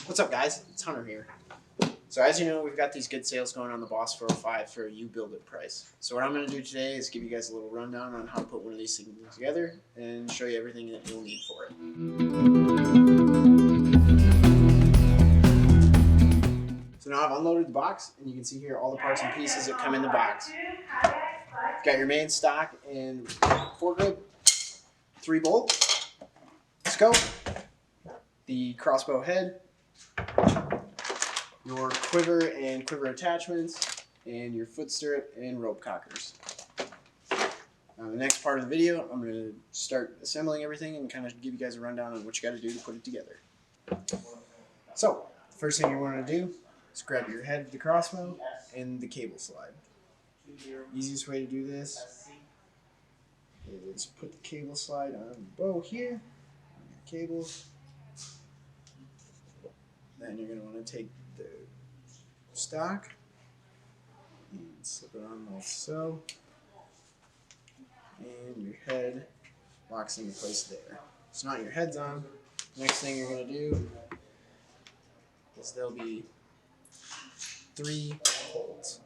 What's up, guys? It's Hunter here. So as you know, we've got these good sales going on the Boss 405 for a you build it price. So what I'm going to do today is give you guys a little rundown on how to put one of these things together and show you everything that you'll need for it. So now I've unloaded the box, and you can see here all the parts and pieces that come in the box. You've got your main stock and foregrip, 3 bolt, scope, the crossbow head, your quiver and quiver attachments, and your foot stirrup and rope cockers. Now the next part of the video, I'm going to start assembling everything and kind of give you guys a rundown on what you got to do to put it together. So, the first thing you want to do is grab your head of the crossbow and the cable slide. Easiest way to do this is put the cable slide on the bow here, on your cables. Then you're going to want to take the stock and slip it on like so, and your head locks into place there. So now your head's on. Next thing you're going to do is there'll be 3 bolts.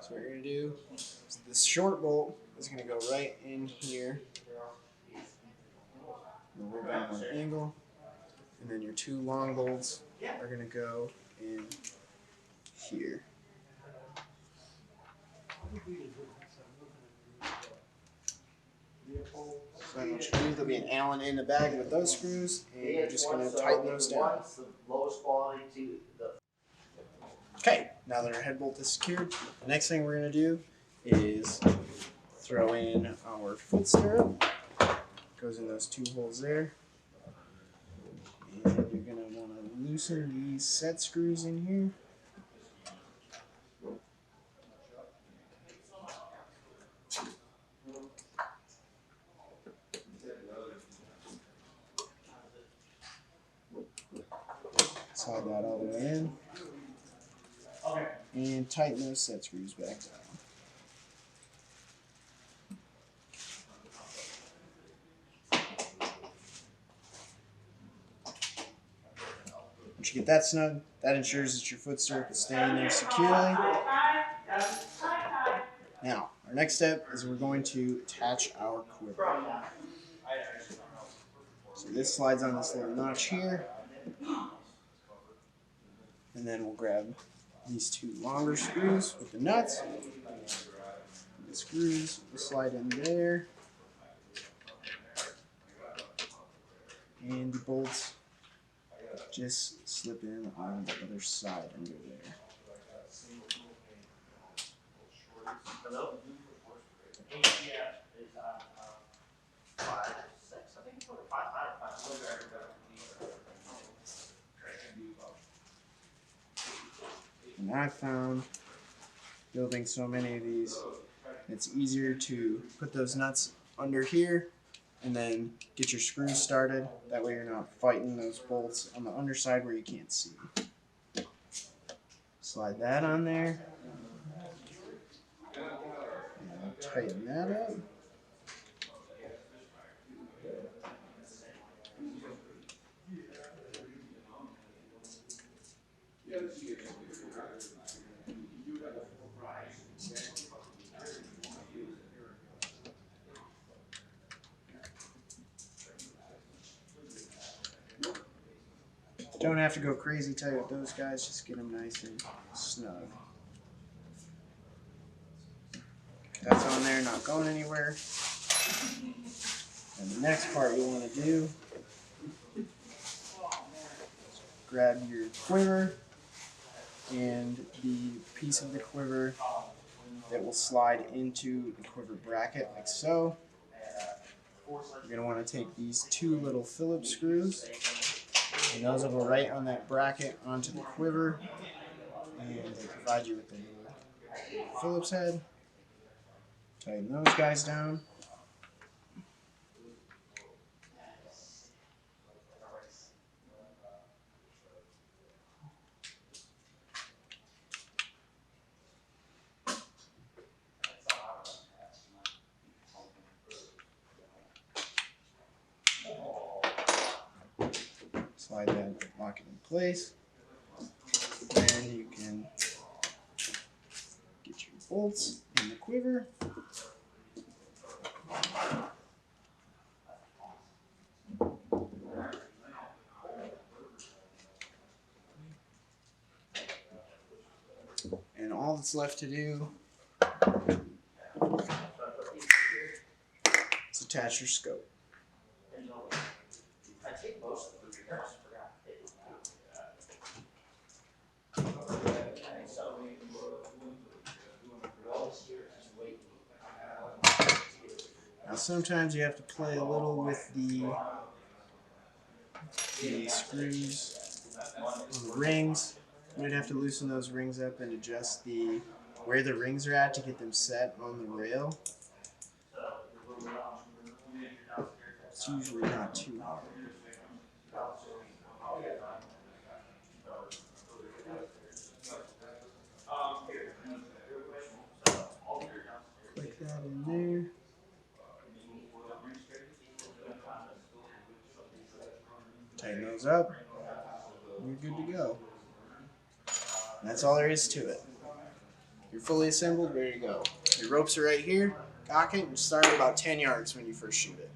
So what you're going to do is this short bolt is going to go right in here. We'll roll back on an angle, and then your 2 long bolts are going to go in here. So what you do, there'll be an Allen in the bag with those screws, and you're just going to tighten those down. Okay, now that our head bolt is secured, the next thing we're going to do is throw in our foot stirrup. Goes in those 2 holes there. And you're going to want to loosen these set screws in here. Slide that all the way in. And tighten those set screws back down. Once you get that snug, that ensures that your foot stirrup is staying there securely. Now, our next step is we're going to attach our quiver. So this slides on this little notch here. And then we'll grab these 2 longer screws with the nuts. The screws will slide in there. And the bolts just slip in on the other side under there. And I found building so many of these, it's easier to put those nuts under here and then get your screws started. That way you're not fighting those bolts on the underside where you can't see. Slide that on there. And tighten that up. Don't have to go crazy tight with those guys, just get them nice and snug. That's on there, not going anywhere. And the next part you want to do is grab your quiver and the piece of the quiver that will slide into the quiver bracket like so. You're going to want to take these 2 little Phillips screws, and those will go right on that bracket onto the quiver, and they provide you with the little Phillips head. Tighten those guys down. slide that lock it in place. Then you can get your bolts in the quiver. And all that's left to do is attach your scope. Now sometimes you have to play a little with the screws on the rings. You might have to loosen those rings up and adjust where the rings are at to get them set on the rail. It's usually not too hard. Click that in there. Tighten those up. You're good to go. And that's all there is to it. You're fully assembled, ready to go. Your ropes are right here. Cock it and start at about 10 yards when you first shoot it.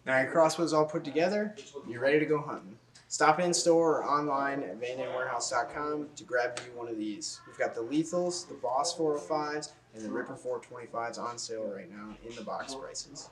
Now your crossbow's all put together. You're ready to go hunting. Stop in store or online at vandenwarehouse.com to grab you one of these. We've got the Lethals, the Boss 405s, and the Ripper 425s on sale right now in the box prices.